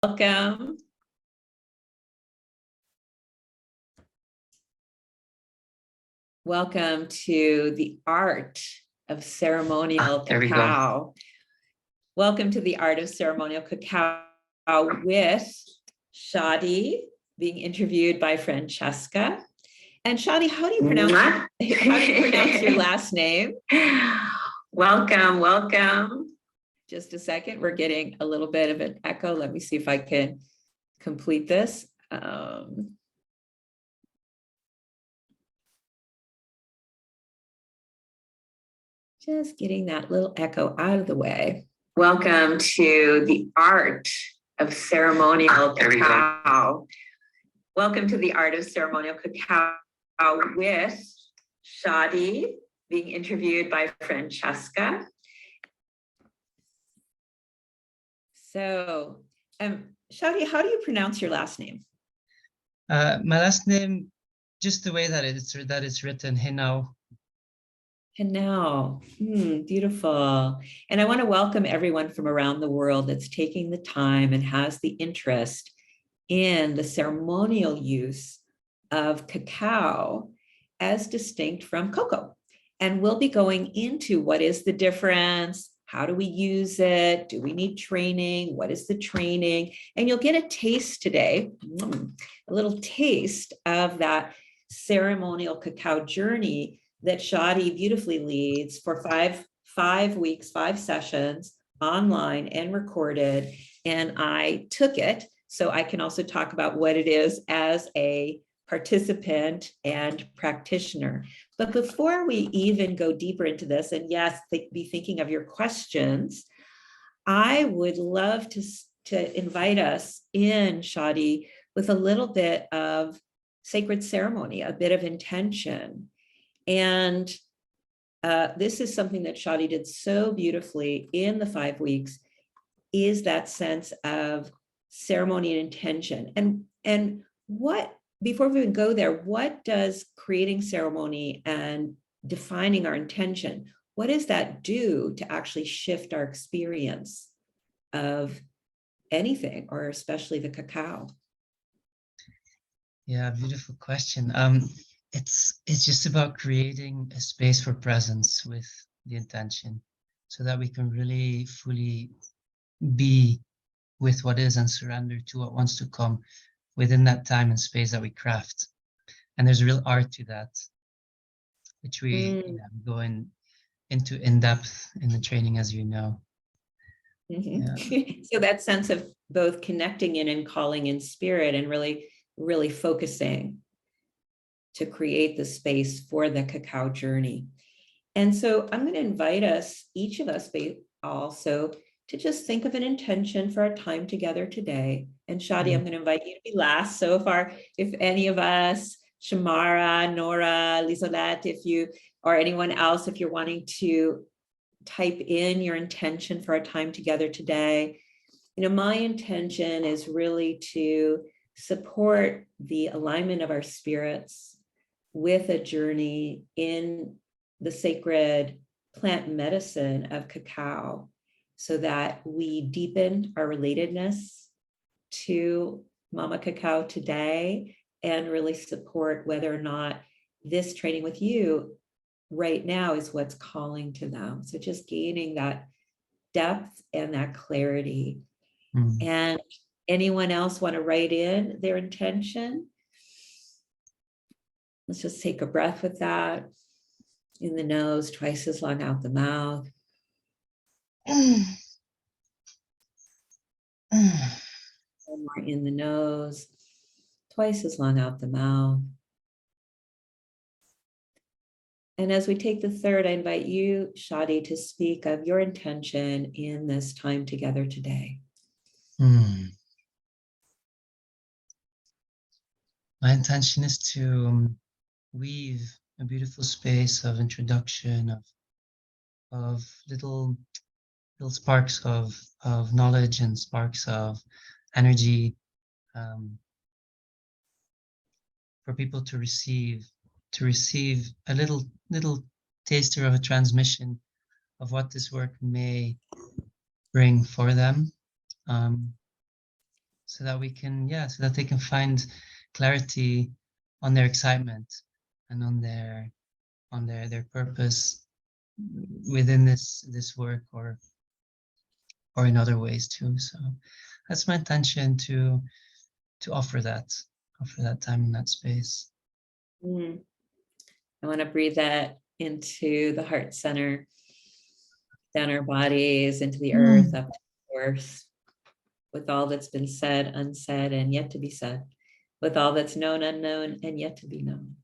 Welcome. Welcome to the Art of Ceremonial Cacao. Welcome to the Art of Ceremonial Cacao with Shadi, being interviewed by Francesca. And Shadi, how do you pronounce your last name? Welcome, welcome. Just a second, we're getting a little bit of an echo. Let me see if I can complete this. Just getting that little echo out of the way. Welcome to the Art of Ceremonial Cacao. Welcome to the Art of Ceremonial Cacao with Shadi, being interviewed by Francesca. So, Shadi, how do you pronounce your last name? My last name, just the way that it's written, Hinau. Hinau, beautiful. And I want to welcome everyone from around the world that's taking the time and has the interest in the ceremonial use of cacao as distinct from cocoa. And we'll be going into what is the difference, how do we use it, do we need training, what is the training? And you'll get a taste today, a little taste of that ceremonial cacao journey that Shadi beautifully leads for five weeks, 5 sessions, online and recorded. And I took it, so I can also talk about what it is as a participant and practitioner. But before we even go deeper into this, and yes, be thinking of your questions, I would love to invite us in, Shadi, with a little bit of sacred ceremony, a bit of intention. And this is something that Shadi did so beautifully in the 5 weeks, is that sense of ceremony and intention. And what, before we even go there, what does creating ceremony and defining our intention, what does that do to actually shift our experience of anything, or especially the cacao? Yeah, beautiful question. It's just about creating a space for presence with the intention, so that we can really fully be with what is and surrender to what wants to come within that time and space that we craft. And there's a real art to that, which we go into in depth in the training, as you know. Yeah. So that sense of both connecting in and calling in spirit, and really focusing to create the space for the cacao journey. And so I'm going to invite us, each of us also, to just think of an intention for our time together today. And Shadi, I'm going to invite you to be last. So far, if any of us, Shamara, Nora, Lisolette, if you, or anyone else, if you're wanting to type in your intention for our time together today, my intention is really to support the alignment of our spirits with a journey in the sacred plant medicine of cacao, so that we deepen our relatedness to Mama Cacao today, and really support whether or not this training with you right now is what's calling to them. So just gaining that depth and that clarity. And anyone else want to write in their intention? Let's just take a breath with that. In the nose, twice as long out the mouth. One more in the nose, twice as long out the mouth. And as we take the third, I invite you, Shadi, to speak of your intention in this time together today. My intention is to weave a beautiful space of introduction, of little sparks of knowledge and sparks of energy, for people to receive a little taster of a transmission of what this work may bring for them. so that we can, so that they can find clarity on their excitement and on their purpose within this work, or in other ways too. So that's my intention, to offer that time in that space. Mm. I want to breathe that into the heart center, down our bodies, into the earth, up to the source, with all that's been said, unsaid, and yet to be said, with all that's known, unknown, and yet to be known.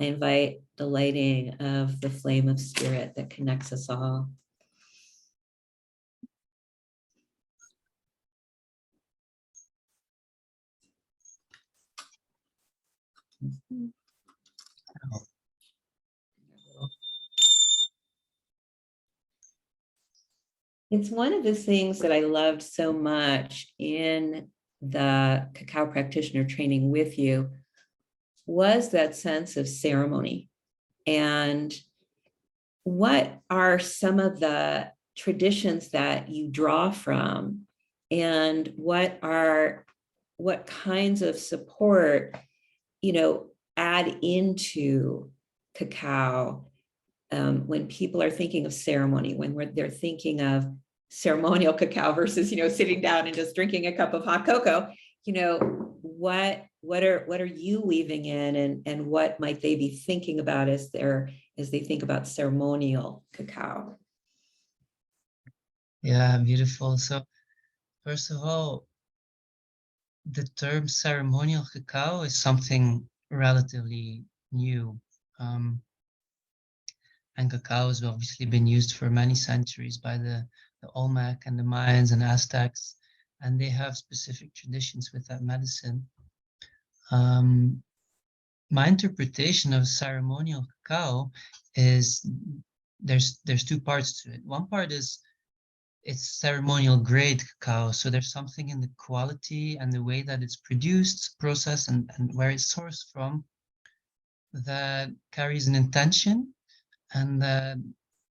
I invite the lighting of the flame of spirit that connects us all. It's one of the things that I loved so much in the Cacao Practitioner Training with you, was that sense of ceremony. And what are some of the traditions that you draw from, and what kinds of support, add into cacao when people are thinking of ceremony, when they're thinking of ceremonial cacao versus, sitting down and just drinking a cup of hot cocoa, what are you weaving in, and what might they be thinking about as they think about ceremonial cacao? Yeah, beautiful. So first of all, the term ceremonial cacao is something relatively new. And cacao has obviously been used for many centuries by the Olmec and the Mayans and Aztecs, and they have specific traditions with that medicine. My interpretation of ceremonial cacao is there's two parts to it. One part is it's ceremonial grade cacao, so there's something in the quality and the way that it's produced, processed, and where it's sourced from that carries an intention, and that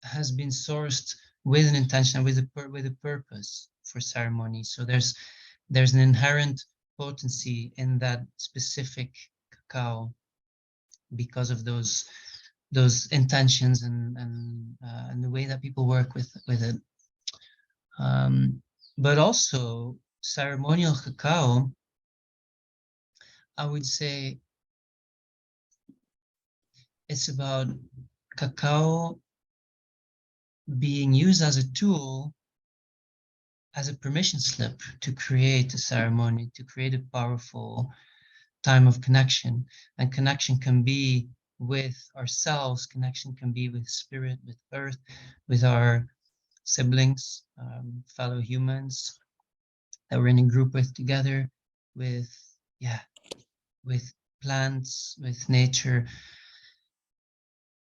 has been sourced with an intention, with a purpose for ceremony. So there's an inherent potency in that specific cacao because of those intentions and the way that people work with it. But also ceremonial cacao, I would say it's about cacao being used as a tool, as a permission slip to create a ceremony, to create a powerful time of connection. And connection can be with ourselves, connection can be with spirit, with earth, with our siblings, fellow humans that we're in a group with together, with plants, with nature,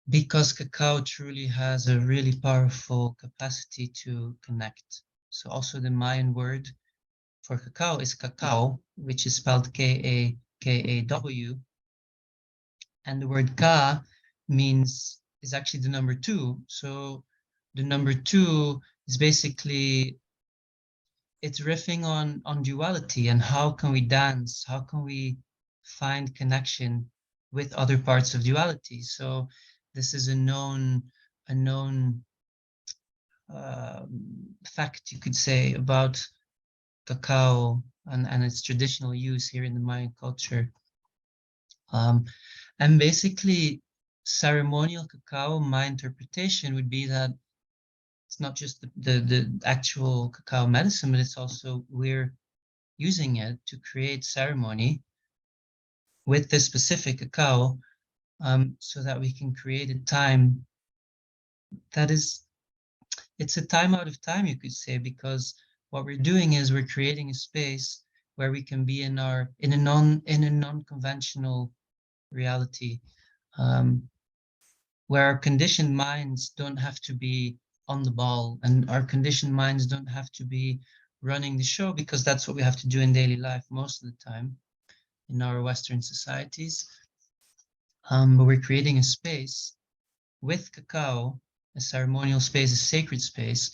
because cacao truly has a really powerful capacity to connect. So also the Mayan word for cacao is cacao, which is spelled K-A-K-A-W. And the word ka is actually the number 2. So the number 2 is basically, it's riffing on duality, and how can we dance, how can we find connection with other parts of duality. So this is a known fact, you could say, about cacao and its traditional use here in the Mayan culture. And basically, ceremonial cacao, my interpretation would be that it's not just the actual cacao medicine, but it's also we're using it to create ceremony with this specific cacao, so that we can create a time that is, it's a time out of time, you could say, because what we're doing is we're creating a space where we can be in a non-conventional reality, where our conditioned minds don't have to be on the ball, and our conditioned minds don't have to be running the show, because that's what we have to do in daily life most of the time in our Western societies. But we're creating a space with cacao, a ceremonial space, a sacred space,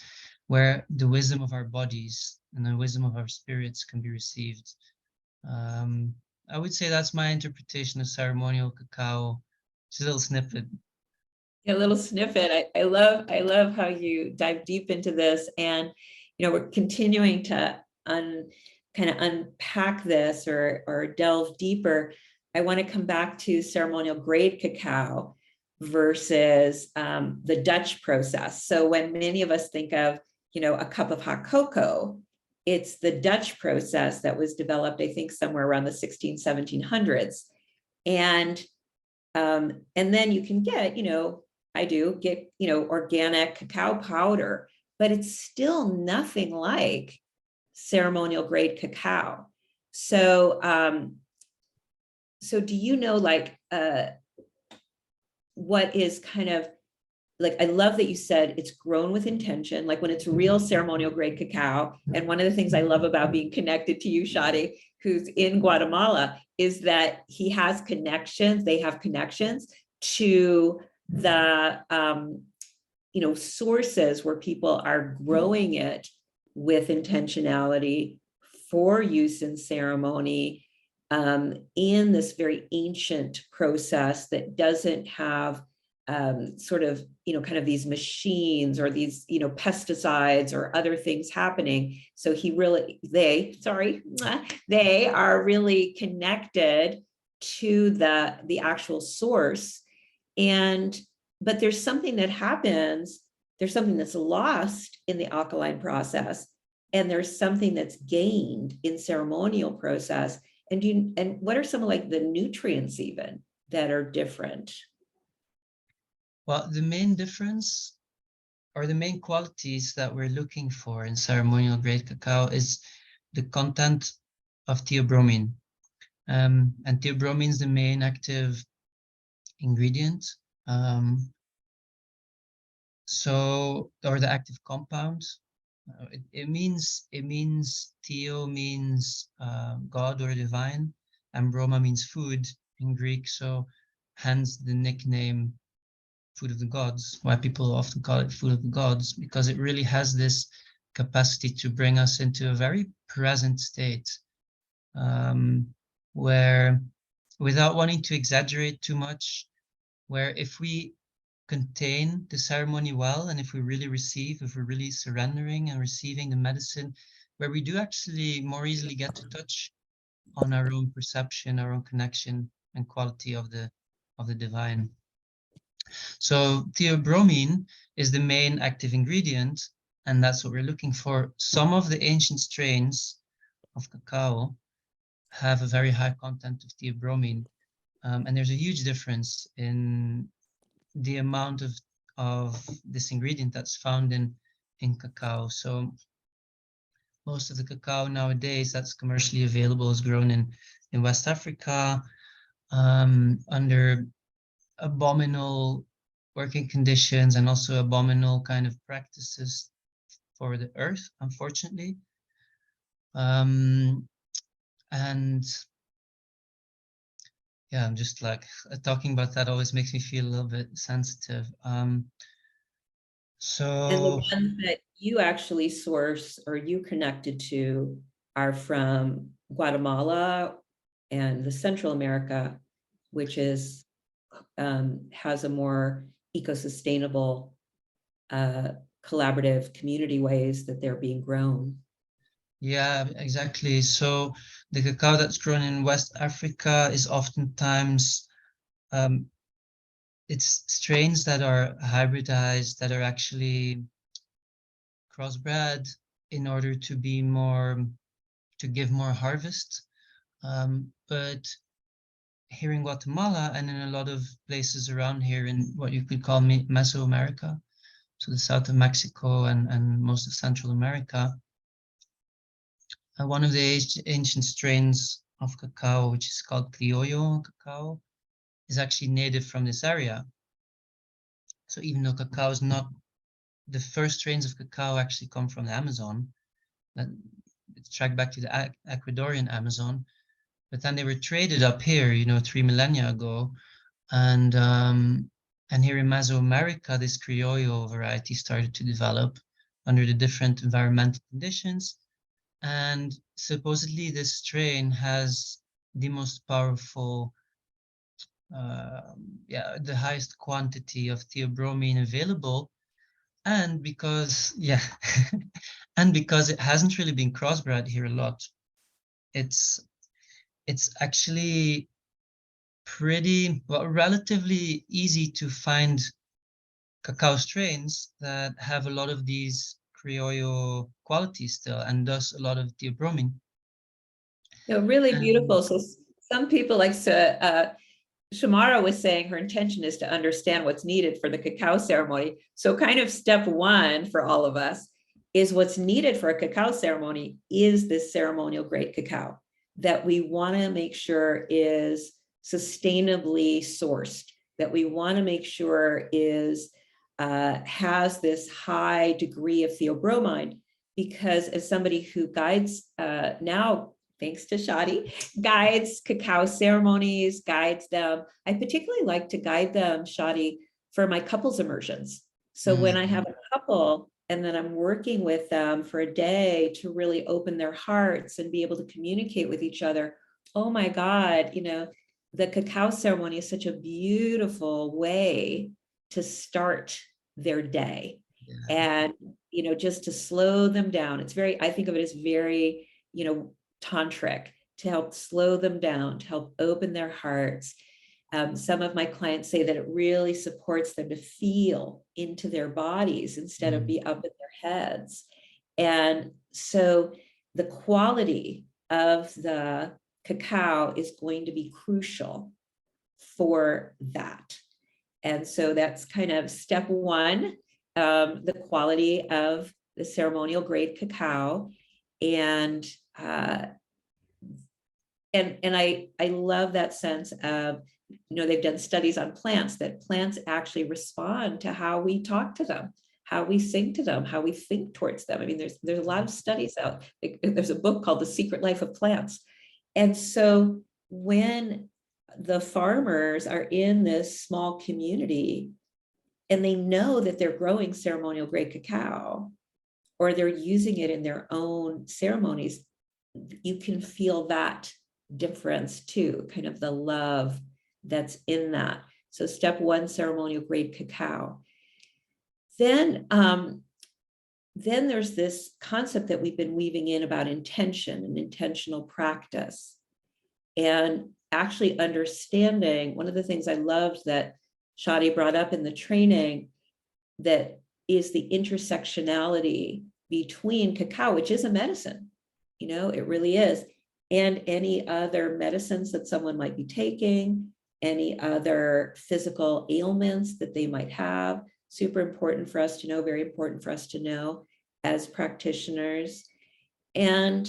where the wisdom of our bodies, and the wisdom of our spirits can be received. I would say that's my interpretation of ceremonial cacao. Just a little snippet. A little snippet. I love how you dive deep into this, and we're continuing to kind of unpack this or delve deeper. I want to come back to ceremonial grade cacao versus the Dutch process. So when many of us think of a cup of hot cocoa, it's the Dutch process that was developed, I think, somewhere around the 1700s. And then you can get, I do get, organic cacao powder, but it's still nothing like ceremonial grade cacao. So, so do you know, like, what is kind of like, I love that you said it's grown with intention, like when it's real ceremonial grade cacao. And one of the things I love about being connected to you, Shadi, who's in Guatemala, is that he has connections, they have connections to the, sources where people are growing it with intentionality for use in ceremony, in this very ancient process that doesn't have sort of, kind of these machines or these, pesticides or other things happening. So they are really connected to the actual source. But there's something that happens, there's something that's lost in the alkaline process, and there's something that's gained in ceremonial process. And what are some of like the nutrients even that are different? Well, the main difference or the main qualities that we're looking for in ceremonial grade cacao is the content of theobromine. And theobromine is the main active ingredient. Or the active compound. It means theo means God or divine, and broma means food in Greek. So hence the nickname food of the gods, why people often call it food of the gods, because it really has this capacity to bring us into a very present state, where, without wanting to exaggerate too much, where if we contain the ceremony well, and if we're really surrendering and receiving the medicine, where we do actually more easily get to touch on our own perception, our own connection and quality of the divine. So theobromine is the main active ingredient, and that's what we're looking for. Some of the ancient strains of cacao have a very high content of theobromine, and there's a huge difference in the amount of this ingredient that's found in cacao. So most of the cacao nowadays that's commercially available is grown in West Africa, under abominable working conditions and also abominable kind of practices for the earth, unfortunately. And yeah, I'm just like, talking about that always makes me feel a little bit sensitive. So, and the ones that you actually source or you connected to are from Guatemala and the Central America, which is has a more eco-sustainable, collaborative community ways that they're being grown. Yeah, exactly. So the cacao that's grown in West Africa is oftentimes, it's strains that are hybridized, that are actually crossbred in order to be to give more harvest. But here in Guatemala and in a lot of places around here in what you could call Mesoamerica, so the south of Mexico and most of Central America, one of the ancient strains of cacao, which is called criollo cacao, is actually native from this area. So even though cacao is not, the first strains of cacao actually come from the Amazon, it's tracked back to the Ecuadorian Amazon, but then they were traded up here, 3 millennia ago, and here in Mesoamerica, this criollo variety started to develop under the different environmental conditions. And supposedly this strain has the most powerful, the highest quantity of theobromine available. And because, and because it hasn't really been crossbred here a lot, it's actually relatively easy to find cacao strains that have a lot of these criollo qualities still, and thus a lot of theobromine. Really beautiful. So some people like Shamara was saying her intention is to understand what's needed for the cacao ceremony. So kind of step one for all of us is what's needed for a cacao ceremony is this ceremonial grade cacao that we want to make sure is sustainably sourced, that we want to make sure is has this high degree of theobromine, because as somebody who guides now, thanks to Shadi, guides cacao ceremonies, guides them. I particularly like to guide them, Shadi, for my couples immersions. So when I have a couple and then I'm working with them for a day to really open their hearts and be able to communicate with each other, oh my God, the cacao ceremony is such a beautiful way to start their day. And, just to slow them down. It's I think of it as very, tantric, to help slow them down, to help open their hearts. Some of my clients say that it really supports them to feel into their bodies instead of be up in their heads. And so the quality of the cacao is going to be crucial for that. And so that's kind of step one, the quality of the ceremonial grade cacao. And I love that sense of, they've done studies on plants, that plants actually respond to how we talk to them, how we sing to them, how we think towards them. I mean, there's a lot of studies out. There's a book called The Secret Life of Plants. And so when the farmers are in this small community and they know that they're growing ceremonial grade cacao, or they're using it in their own ceremonies, you can feel that difference too, kind of the love that's in that. So step one, ceremonial grade cacao. Then there's this concept that we've been weaving in about intention and intentional practice. And actually understanding, one of the things I loved that Shadi brought up in the training, that is the intersectionality between cacao, which is a medicine, it really is, and any other medicines that someone might be taking, any other physical ailments that they might have. Super important for us to know, very important for us to know as practitioners. And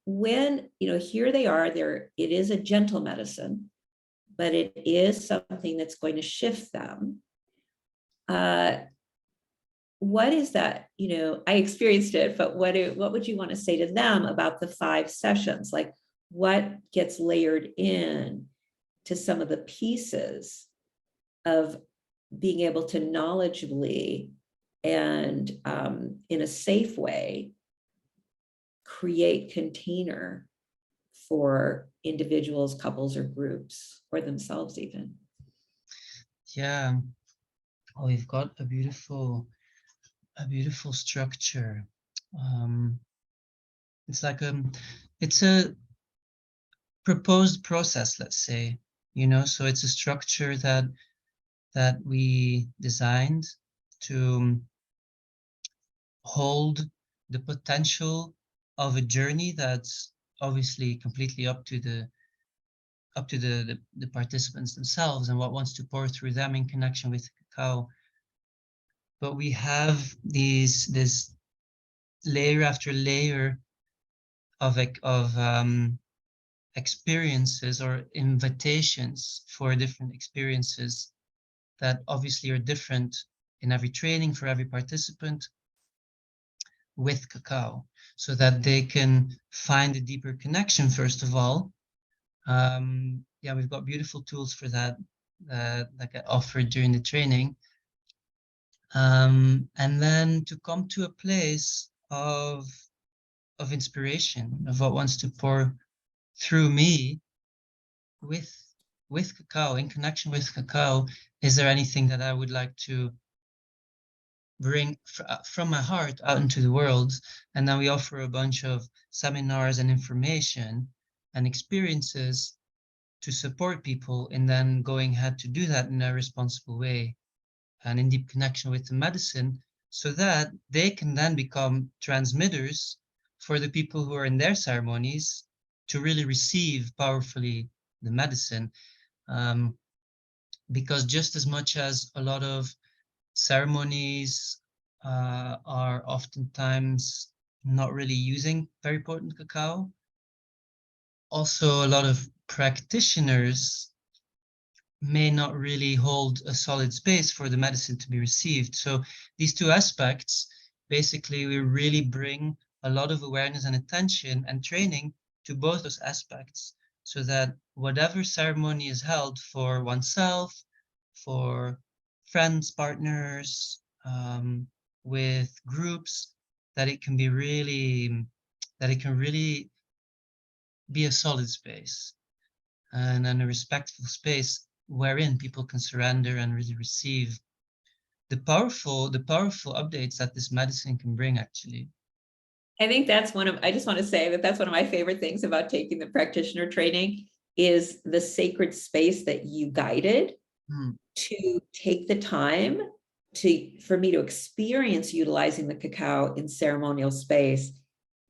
when, here they are, it is a gentle medicine, but it is something that's going to shift them. What is that? I experienced it, but what would you want to say to them about the 5 sessions? Like, what gets layered in to some of the pieces of being able to knowledgeably and in a safe way create container for individuals, couples, or groups, or themselves even? Yeah. Oh, we've got a beautiful structure. It's like it's a proposed process, let's say, so it's a structure that we designed to hold the potential of a journey that's obviously completely up to the participants themselves and what wants to pour through them in connection with cacao. But we have this layer after layer of experiences or invitations for different experiences that obviously are different in every training for every participant with cacao, so that they can find a deeper connection, first of all. We've got beautiful tools for that get offered during the training. And then to come to a place of of inspiration, of what wants to pour through me with cacao, in connection with cacao. Is there anything that I would like to bring from my heart out into the world? And then we offer a bunch of seminars and information and experiences to support people in then going ahead to do that in a responsible way and in deep connection with the medicine, so that they can then become transmitters for the people who are in their ceremonies to really receive powerfully the medicine. Because just as much as a lot of ceremonies are oftentimes not really using very potent cacao, also a lot of practitioners may not really hold a solid space for the medicine to be received. So these two aspects, basically, we really bring a lot of awareness and attention and training to both those aspects, so that whatever ceremony is held for oneself, for friends, partners, with groups, that it can really be a solid space and a respectful space wherein people can surrender and really receive the powerful updates that this medicine can bring, actually. I think that's I just want to say that that's one of my favorite things about taking the practitioner training, is the sacred space that you guided to take the time for me to experience utilizing the cacao in ceremonial space,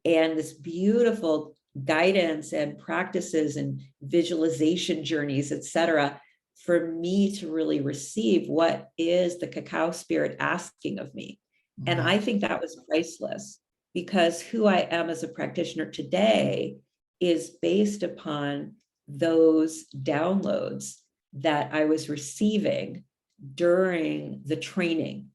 and this beautiful guidance and practices and visualization journeys, etc., for me to really receive what is the cacao spirit asking of me. And I think that was priceless, because who I am as a practitioner today is based upon those downloads that I was receiving during the training.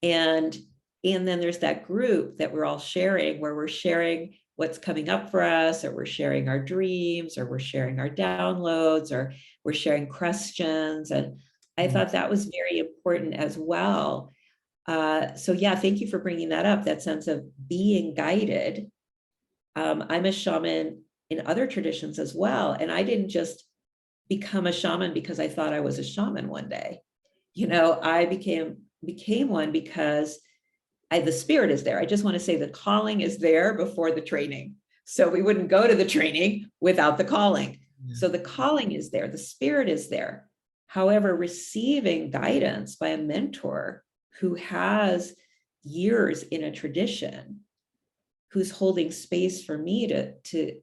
And then there's that group that we're all sharing, where we're sharing what's coming up for us, or we're sharing our dreams, or we're sharing our downloads, or we're sharing questions. And I thought that was very important as well. So yeah, thank you for bringing that up, that sense of being guided. I'm a shaman in other traditions as well. And I didn't just become a shaman because I thought I was a shaman one day. I became one because the spirit is there. I just want to say the calling is there before the training. So we wouldn't go to the training without the calling. So the calling is there, the spirit is there. However, receiving guidance by a mentor who has years in a tradition, who's holding space for me to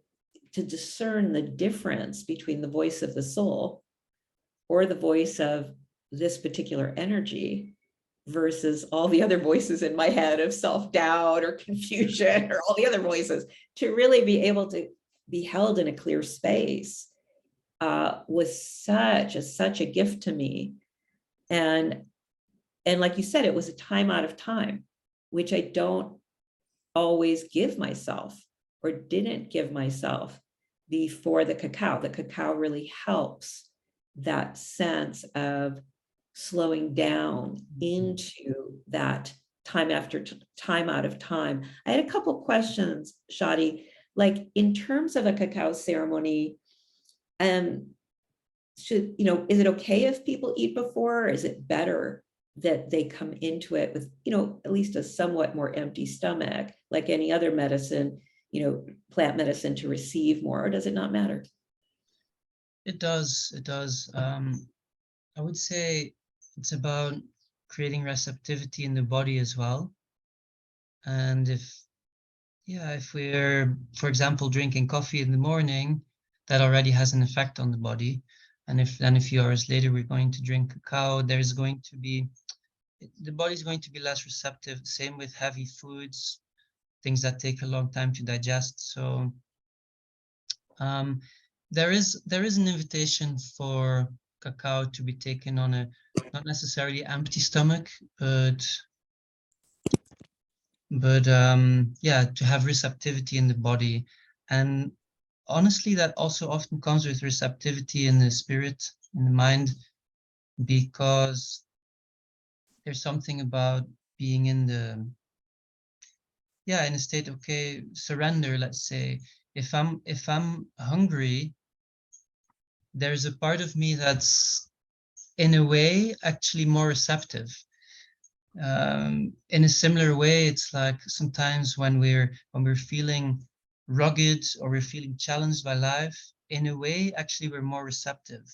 discern the difference between the voice of the soul or the voice of this particular energy versus all the other voices in my head of self-doubt or confusion or all the other voices, to really be able to be held in a clear space was such a gift to me. And like you said, it was a time out of time, which I don't always give myself, or didn't give myself before the cacao. The cacao really helps that sense of slowing down into that time after time out of time. I had a couple questions, Shadi, like in terms of a cacao ceremony, is it okay if people eat before, or is it better that they come into it with, at least a somewhat more empty stomach, like any other medicine, plant medicine, to receive more, or does it not matter? It does. I would say it's about creating receptivity in the body as well. And if we're, for example, drinking coffee in the morning, that already has an effect on the body. And if then a few hours later we're going to drink cacao, the body's going to be less receptive. Same with heavy foods, things that take a long time to digest. So there is an invitation for cacao to be taken on a not necessarily empty stomach, but to have receptivity in the body. And honestly, that also often comes with receptivity in the spirit, in the mind, because there's something about being in the yeah, in a state, okay, surrender, let's say. If I'm hungry, there's a part of me that's in a way actually more receptive. In a similar way, it's like sometimes when we're feeling rugged or we're feeling challenged by life, in a way, actually we're more receptive.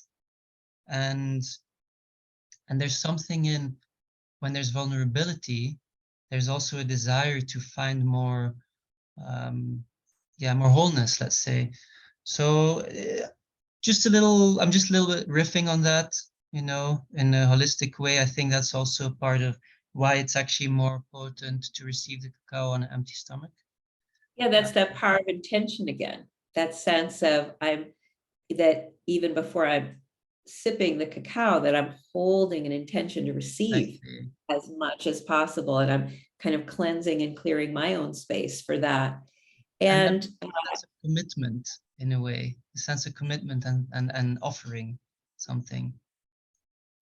And there's something in when there's vulnerability, there's also a desire to find more, more wholeness, let's say. So I'm just a little bit riffing on that, in a holistic way. I think that's also part of why it's actually more potent to receive the cacao on an empty stomach. Yeah, that's that power of intention again. That sense of that even before I'm sipping the cacao, that I'm holding an intention to receive Exactly. as much as possible. And I'm kind of cleansing and clearing my own space for that. And then And a sense of commitment, in a way, a sense of commitment and offering something.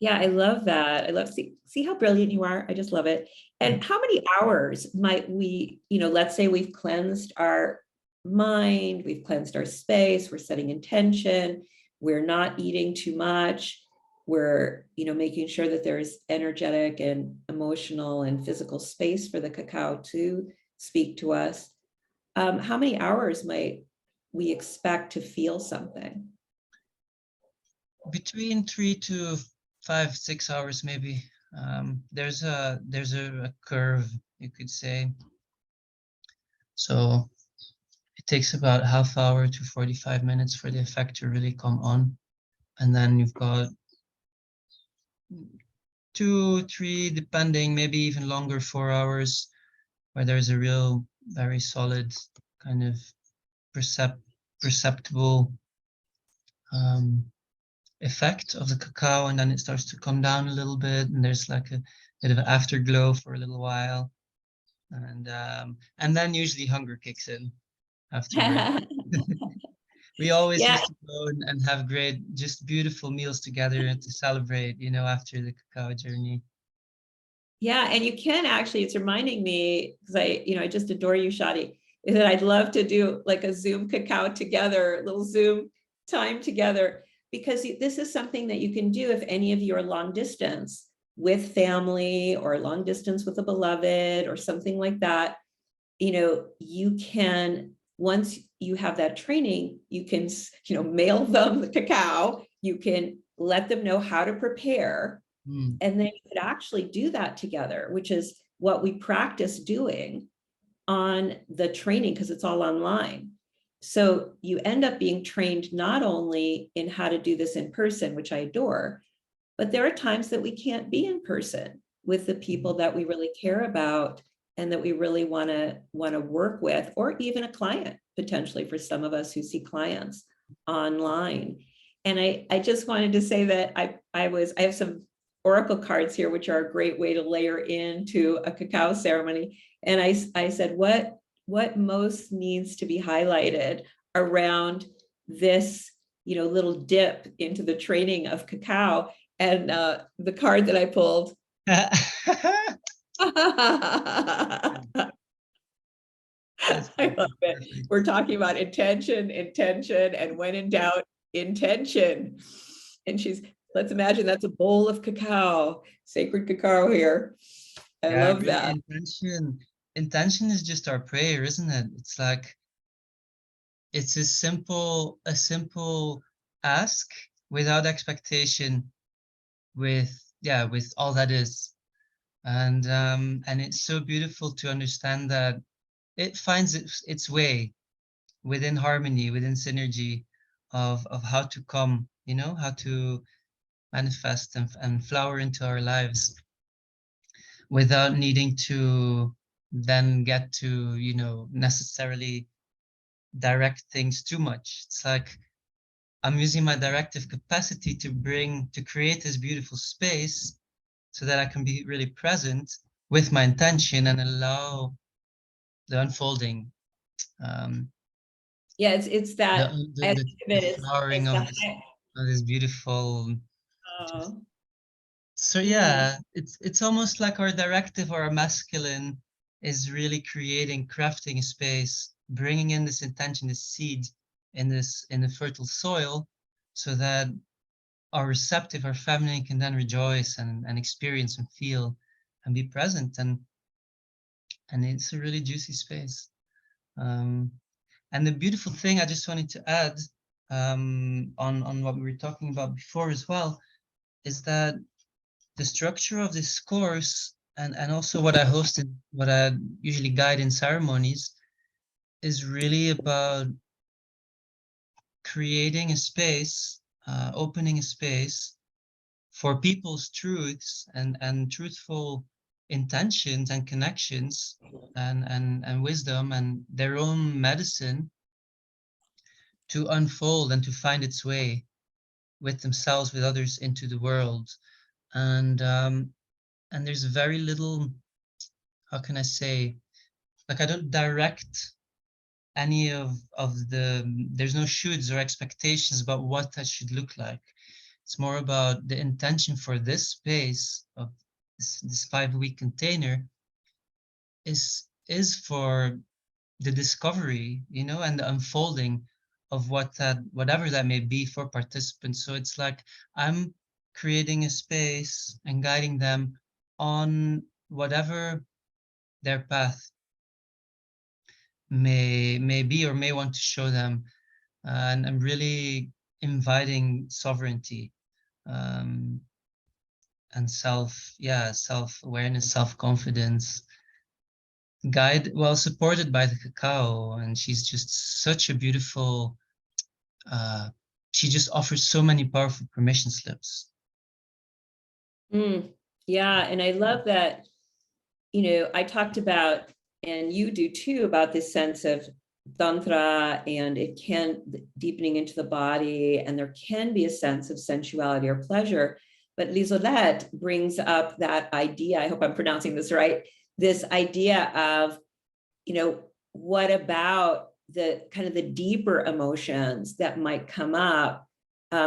yeah, I love that. I love see how brilliant you are. I just love it. And how many hours might we, let's say we've cleansed our mind, we've cleansed our space, we're setting intention, we're not eating too much, we're, making sure that there's energetic and emotional and physical space for the cacao to speak to us. How many hours might we expect to feel something? Between 3 to 5, 6 hours, maybe. There's a curve, you could say. So it takes about half hour to 45 minutes for the effect to really come on. And then you've got 2, 3, depending, maybe even longer, 4 hours, where there's a real, very solid kind of perceptible effect of the cacao, and then it starts to come down a little bit, and there's like a bit of an afterglow for a little while, and then usually hunger kicks in afterward. We always Yeah, used to go and have great, just beautiful meals together and to celebrate, after the cacao journey. yeah, and you can actually, it's reminding me, because I just adore you, Shadi, is that I'd love to do like a Zoom cacao together, a little Zoom time together, because this is something that you can do if any of you are long distance with family or long distance with a beloved or something like that. You can, once you have that training, you can, mail them the cacao, you can let them know how to prepare. And then you could actually do that together, which is what we practice doing on the training, because it's all online. So you end up being trained not only in how to do this in person, which I adore, but there are times that we can't be in person with the people that we really care about and that we really want to work with, or even a client potentially for some of us who see clients online. And I just wanted to say that I have some oracle cards here, which are a great way to layer into a cacao ceremony. And I said, what most needs to be highlighted around this, little dip into the training of cacao? And the card that I pulled. I love it. We're talking about intention, and when in doubt, intention. And let's imagine that's a bowl of cacao, sacred cacao here. I love Really, that. intention is just our prayer, isn't it? It's like, it's a simple ask without expectation, with all that is. And it's so beautiful to understand that it finds its way within harmony, within synergy of how to come, how to manifest and flower into our lives without needing to then get to, necessarily direct things too much. It's like I'm using my directive capacity to create this beautiful space so that I can be really present with my intention and allow the unfolding. Yeah, it's that. I think of The it flowering as of the this beautiful. oh, So yeah, it's almost like our directive or our masculine is really crafting a space, bringing in this intention, this seed in the fertile soil, so that our receptive, our feminine can then rejoice and experience and feel and be present. And it's a really juicy space. And the beautiful thing I just wanted to add on what we were talking about before as well, is that the structure of this course and also what I usually guide in ceremonies, is really about creating a space, opening a space for people's truths and truthful intentions and connections and wisdom and their own medicine to unfold and to find its way with themselves, with others, into the world. And there's very little, how can I say, like, I don't direct any of there's no shoulds or expectations about what that should look like. It's more about the intention for this space of this 5-week container is for the discovery, and the unfolding of whatever that may be for participants. So it's like I'm creating a space and guiding them on whatever their path may be or may want to show them. And I'm really inviting sovereignty, and self-awareness, self-confidence, supported by the cacao. And she's just such a beautiful, she just offers so many powerful permission slips. Yeah, and I love that, I talked about, and you do too, about this sense of tantra, and it can deepening into the body, and there can be a sense of sensuality or pleasure. But Lisolette brings up that idea, I hope I'm pronouncing this right, this idea of, what about the kind of the deeper emotions that might come up?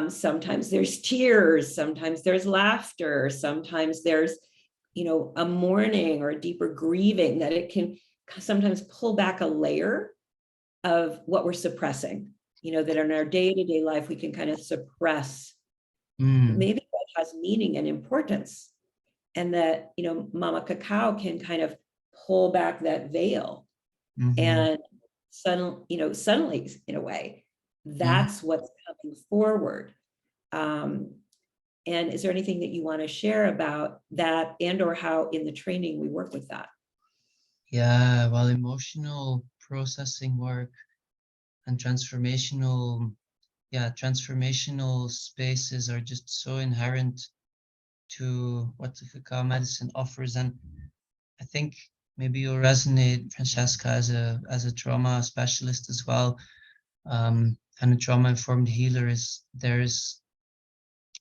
Sometimes there's tears, sometimes there's laughter, sometimes there's, a mourning or a deeper grieving, that it can sometimes pull back a layer of what we're suppressing, that in our day-to-day life, we can kind of suppress. Maybe that has meaning and importance. And that, Mama Cacao can kind of pull back that veil. And suddenly, in a way, that's what's coming forward. And is there anything that you want to share about that, and or how in the training we work with that? Yeah, well, emotional processing work and transformational spaces are just so inherent to what the cacao medicine offers. And I think maybe you'll resonate, Francesca, as a trauma specialist as well, and a trauma-informed healer. Is there's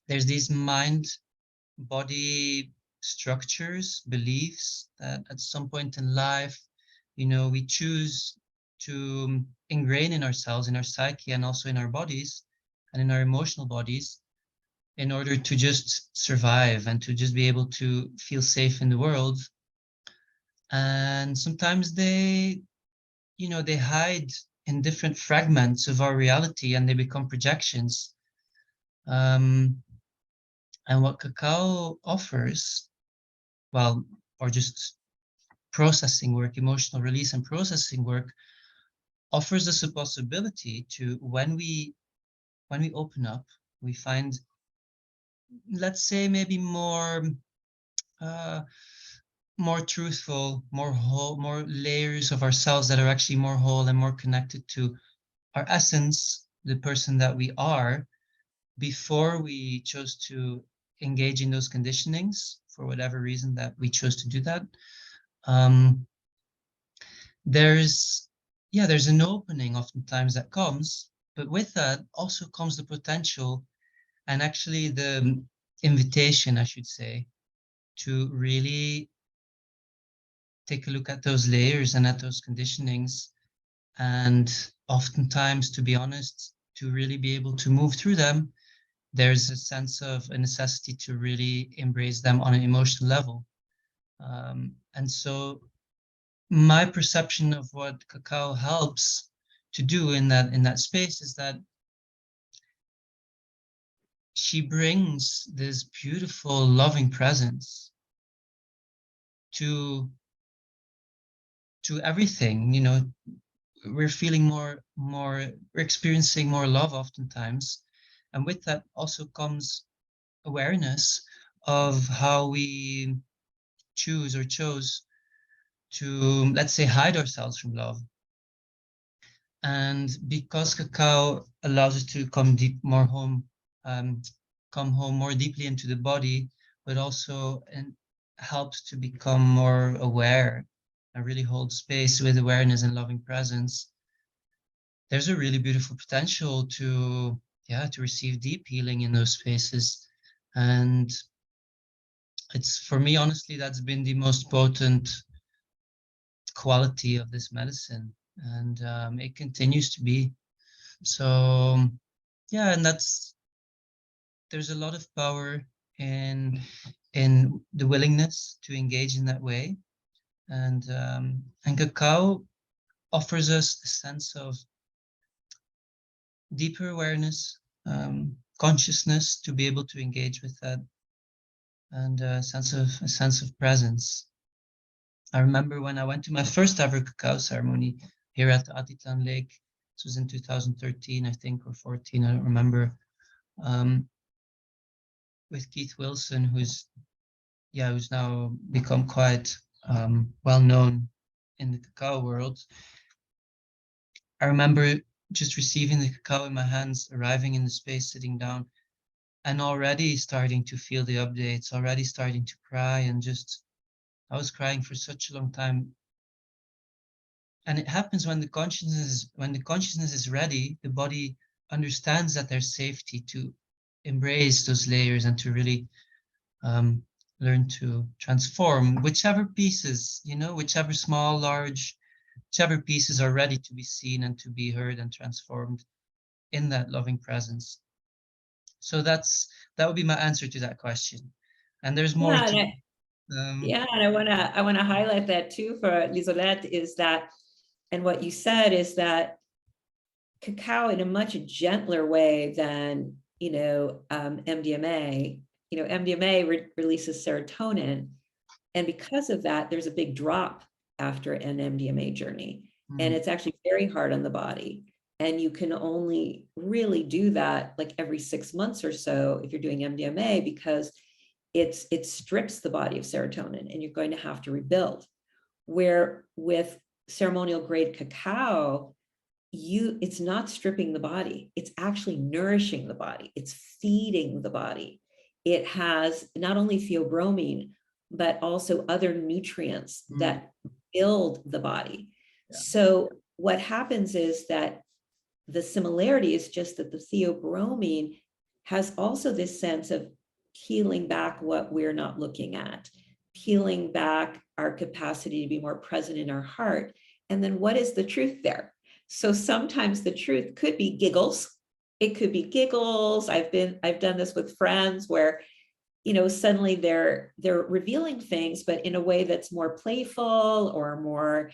these mind-body structures, beliefs that at some point in life, we choose to ingrain in ourselves, in our psyche, and also in our bodies and in our emotional bodies, in order to just survive and to just be able to feel safe in the world. And sometimes they hide in different fragments of our reality, and they become projections. And what cacao offers, or just processing work, emotional release and processing work, offers us a possibility to, when we open up, we find, let's say, maybe more truthful, more whole, more layers of ourselves that are actually more whole and more connected to our essence, the person that we are, before we chose to engage in those conditionings for whatever reason that we chose to do that. There's an opening oftentimes that comes, but with that also comes the potential, and actually the invitation, I should say, to really take a look at those layers and at those conditionings, and oftentimes, to be honest, to really be able to move through them, there's a sense of a necessity to really embrace them on an emotional level. And so my perception of what cacao helps to do in that space is that she brings this beautiful, loving presence to everything. You know, we're feeling more, we're experiencing more love oftentimes, and with that also comes awareness of how we choose or chose to, let's say, hide ourselves from love. And because cacao allows us to come deep more home, come home more deeply into the body, but also helps to become more aware and really hold space with awareness and loving presence. There's a really beautiful potential to, yeah, to receive deep healing in those spaces. And it's, for me, honestly, that's been the most potent quality of this medicine, and it continues to be. So yeah, and there's a lot of power in the willingness to engage in that way, and cacao offers us a sense of deeper awareness, consciousness to be able to engage with that, and a sense of presence. I remember when I went to my first ever cacao ceremony here at the Atitan Lake. This was in 2013, I think, or 14, I don't remember. With Keith Wilson, who's now become quite well known in the cacao world. I remember just receiving the cacao in my hands, arriving in the space, sitting down, and already starting to feel the updates, already starting to cry, and just, I was crying for such a long time. And it happens when the consciousness is ready, the body understands that there's safety to embrace those layers and to really learn to transform whichever pieces, whichever small, large, whichever pieces are ready to be seen and to be heard and transformed in that loving presence. So that would be my answer to that question. And there's more Yeah, to. and I wanna highlight that too for Lisolette, is that, and what you said is that cacao, in a much gentler way than MDMA. MDMA releases serotonin, and because of that, there's a big drop after an MDMA journey, and it's actually very hard on the body. And you can only really do that like every 6 months or so if you're doing MDMA, because it strips the body of serotonin, and you're going to have to rebuild. Where with ceremonial grade cacao, it's not stripping the body, it's actually nourishing the body, it's feeding the body. It has not only theobromine, but also other nutrients that build the body. Yeah. So what happens is that the similarity is just that the theobromine has also this sense of peeling back what we're not looking at, peeling back our capacity to be more present in our heart. And then what is the truth there? So sometimes the truth could be giggles. It could be giggles. I've done this with friends where, suddenly they're revealing things, but in a way that's more playful or more,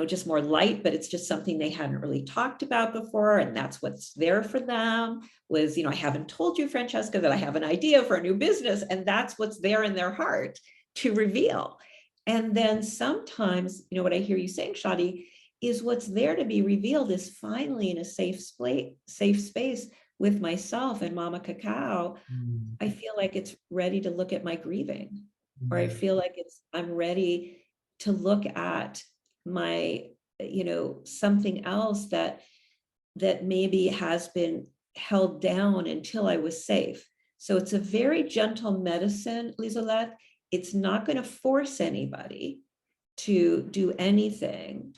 just more light, but it's just something they hadn't really talked about before. And that's what's there for them was, I haven't told you, Francesca, that I have an idea for a new business. And that's what's there in their heart to reveal. And then sometimes, what I hear you saying, Shadi, is what's there to be revealed is finally in a safe space with myself and Mama Cacao. I feel like it's ready to look at my grieving, or I feel like I'm ready to look at my, something else that maybe has been held down until I was safe. So it's a very gentle medicine, Lisolette. It's not going to force anybody to do anything.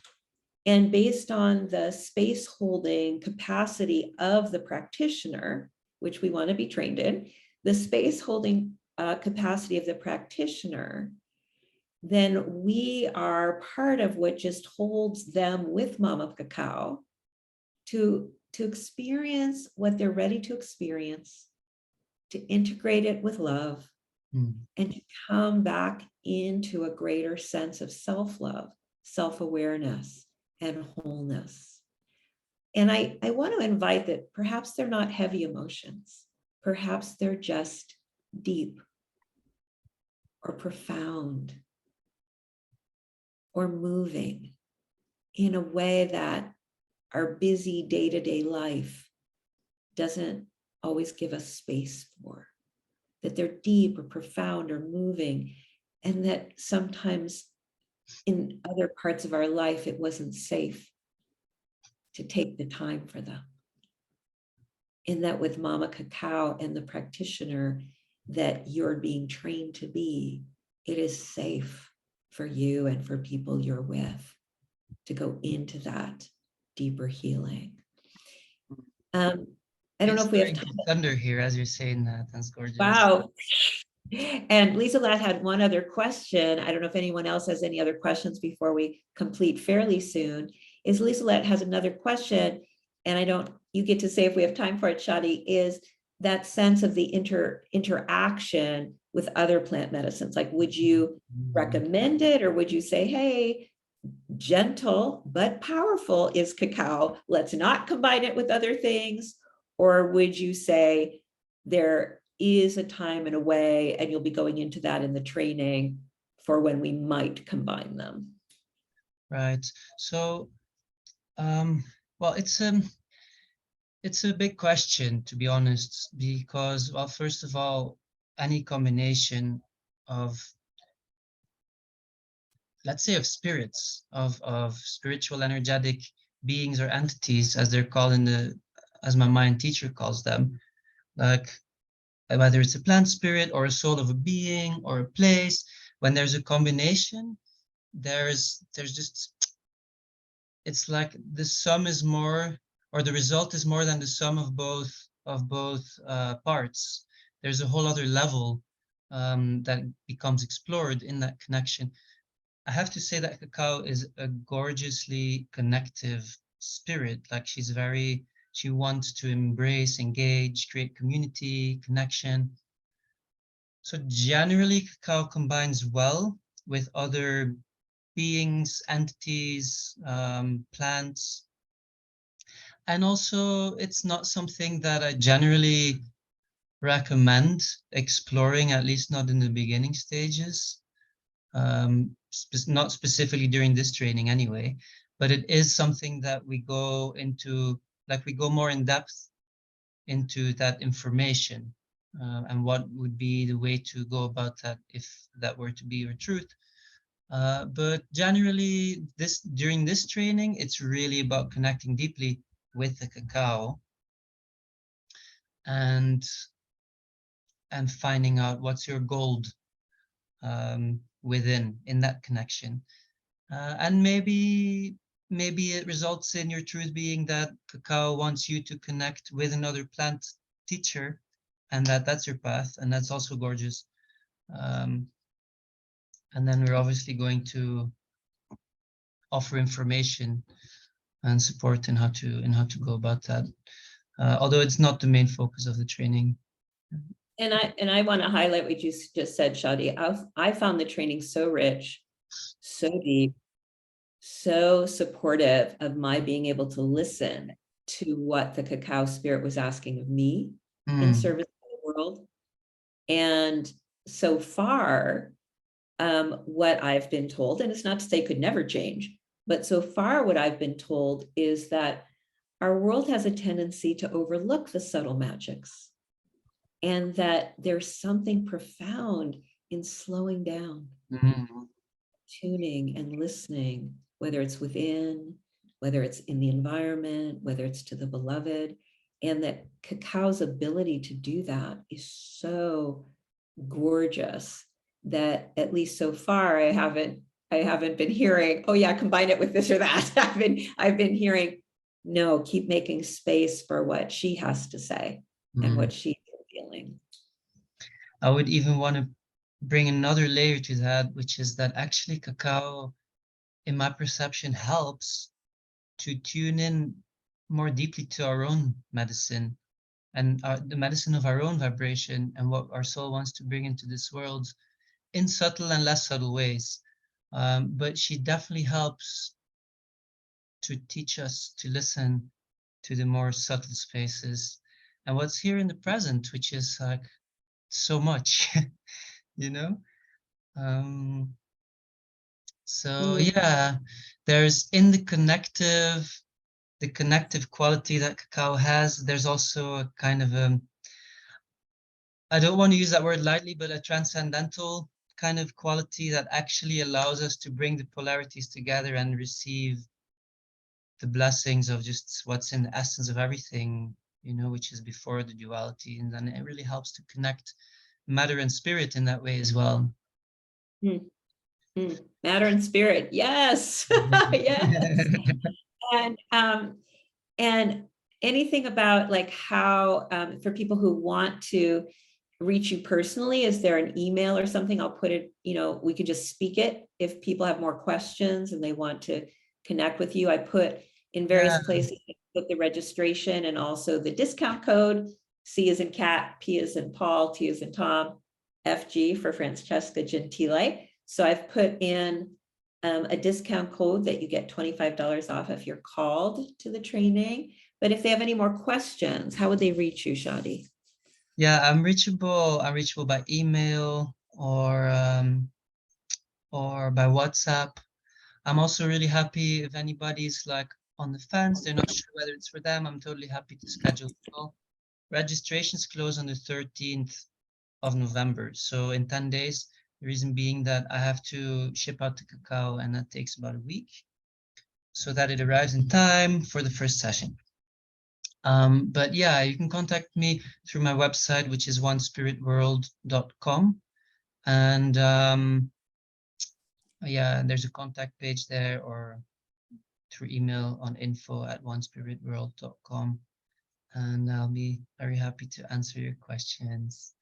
And based on the space holding capacity of the practitioner, which we want to be trained in, the space holding capacity of the practitioner, then we are part of what just holds them with Mama Cacao to experience what they're ready to experience, to integrate it with love, and to come back into a greater sense of self-love. self-awareness, and wholeness. And I want to invite that perhaps they're not heavy emotions. Perhaps they're just deep or profound or moving in a way that our busy day-to-day life doesn't always give us space for, that they're deep or profound or moving, and that sometimes in other parts of our life, it wasn't safe to take the time for them. In that with Mama Cacao and the practitioner that you're being trained to be, it is safe for you and for people you're with to go into that deeper healing. I don't know if we have time. Thunder here as you're saying that. That's gorgeous. Wow. And Lisa Latt had one other question. I don't know if anyone else has any other questions before we complete fairly soon. Is Lisa Latt has another question, and you get to say if we have time for it, Shadi, is that sense of the interaction with other plant medicines. Like, would you recommend it, or would you say, hey, gentle but powerful is cacao, let's not combine it with other things? Or would you say there is a time and a way, and you'll be going into that in the training for when we might combine them? Right. So, well, it's a big question, to be honest, because, well, first of all, any combination of, let's say, of spirits, of spiritual energetic beings or entities, as they're called as my mind teacher calls them, like whether it's a plant spirit or a soul of a being or a place, when there's a combination, there's just, it's like the sum is more, or the result is more than the sum of both parts. There's a whole other level that becomes explored in that connection. I have to say that Cacao is a gorgeously connective spirit. Like, she wants to embrace, engage, create community, connection. So generally, Cacao combines well with other beings, entities, plants. And also, it's not something that I generally recommend exploring, at least not in the beginning stages. Not specifically during this training anyway, but it is something that we go into, like we go more in depth into that information, and what would be the way to go about that if that were to be your truth. But generally, during this training, it's really about connecting deeply with the cacao and finding out what's your gold in that connection. And maybe it results in your truth being that cacao wants you to connect with another plant teacher, and that's your path, and that's also gorgeous. And then we're obviously going to offer information and support in how to go about that, although it's not the main focus of the training. And I want to highlight what you just said, Shadi. I found the training so rich, so deep, so supportive of my being able to listen to what the cacao spirit was asking of me in service to the world. And so far, what I've been told, and it's not to say it could never change, but so far what I've been told is that our world has a tendency to overlook the subtle magics, and that there's something profound in slowing down, tuning and listening, whether it's within, whether it's in the environment, whether it's to the beloved, and that cacao's ability to do that is so gorgeous that, at least so far, I haven't been hearing, oh yeah, combine it with this or that. I've been hearing, no, keep making space for what she has to say and what she's feeling. I would even want to bring another layer to that, which is that actually cacao, in my perception, helps to tune in more deeply to our own medicine and the medicine of our own vibration and what our soul wants to bring into this world in subtle and less subtle ways. but she definitely helps to teach us to listen to the more subtle spaces and what's here in the present, which is like so much, you know? So yeah, there's in the connective quality that cacao has, there's also a kind of I don't want to use that word lightly, but a transcendental kind of quality that actually allows us to bring the polarities together and receive the blessings of just what's in the essence of everything, you know, which is before the duality. And then it really helps to connect matter and spirit in that way as well. Matter and spirit. Yes. Yes. And anything about like how for people who want to reach you personally, is there an email or something? I'll put it, you know, we could just speak it if people have more questions and they want to connect with you. I put in various places, put the registration and also the discount code. C as in cat, P as in Paul, T as in Tom, FG for Francesca Gentile. So I've put in a discount code that you get $25 off if you're called to the training. But if they have any more questions, how would they reach you, Shadi? Yeah, I'm reachable by email or by WhatsApp. I'm also really happy if anybody's like on the fence, they're not sure whether it's for them. I'm totally happy to schedule a call. Registrations close on the 13th of November. So in 10 days, the reason being that I have to ship out the cacao and that takes about a week so that it arrives in time for the first session. But yeah, you can contact me through my website, which is onespiritworld.com. And yeah, there's a contact page there, or through email on info@onespiritworld.com. And I'll be very happy to answer your questions.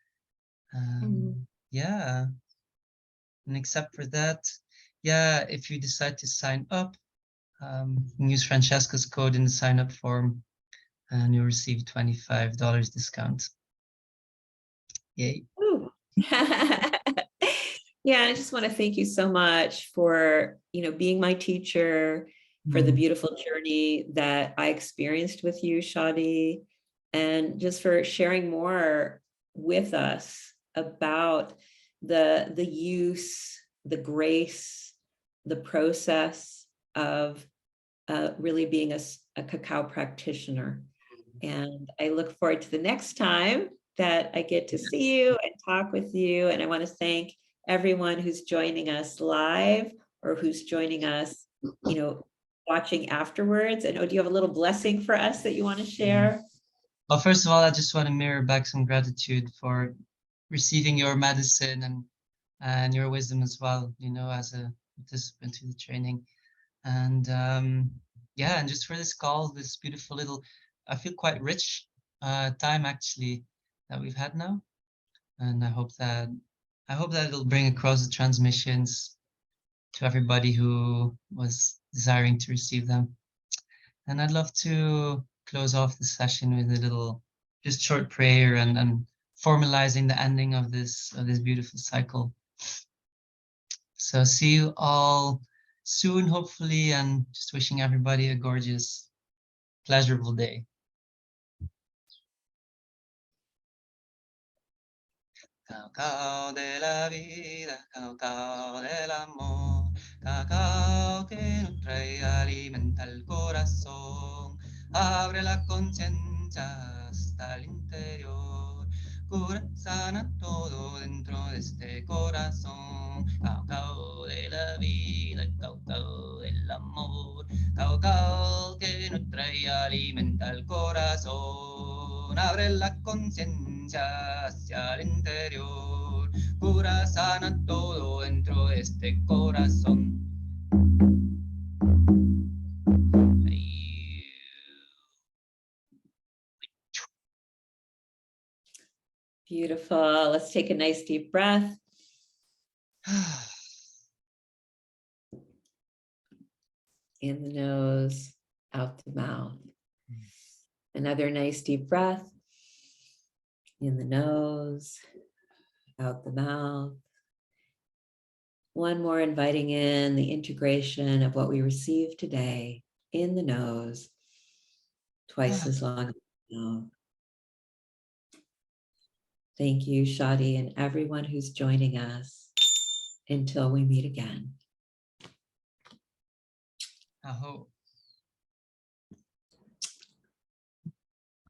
Yeah. And except for that, yeah, if you decide to sign up, use Francesca's code in the sign up form and you'll receive $25 discount. Yay. Yeah, I just want to thank you so much for, you know, being my teacher, for the beautiful journey that I experienced with you, Shadi, and just for sharing more with us about the use, the grace, the process of really being a cacao practitioner. And I look forward to the next time that I get to see you and talk with you. And I want to thank everyone who's joining us live or who's joining us, you know, watching afterwards. And do you have a little blessing for us that you want to share? Well, first of all, I just want to mirror back some gratitude for receiving your medicine and your wisdom as well, you know, as a participant to the training. And yeah, and just for this call, this beautiful little, I feel quite rich time actually that we've had now. And I hope that it'll bring across the transmissions to everybody who was desiring to receive them. And I'd love to close off the session with a little, just short prayer and formalizing the ending of this beautiful cycle. So see you all soon, hopefully, and just wishing everybody a gorgeous, pleasurable day. Cacao de la vida, cacao del amor, cacao que nutre y alimenta el corazón, abre la conciencia hasta el interior, cura, sana todo dentro de este corazón. Cacao de la vida, cacao del amor, cacao que nutre y alimenta el corazón, abre la conciencia hacia el interior, cura, sana todo dentro de este corazón. Beautiful. Let's take a nice deep breath. In the nose, out the mouth. Another nice deep breath. In the nose, out the mouth. One more, inviting in the integration of what we received today in the nose, twice as long as the mouth. Thank you, Shadi, and everyone who's joining us. Until we meet again. Aho.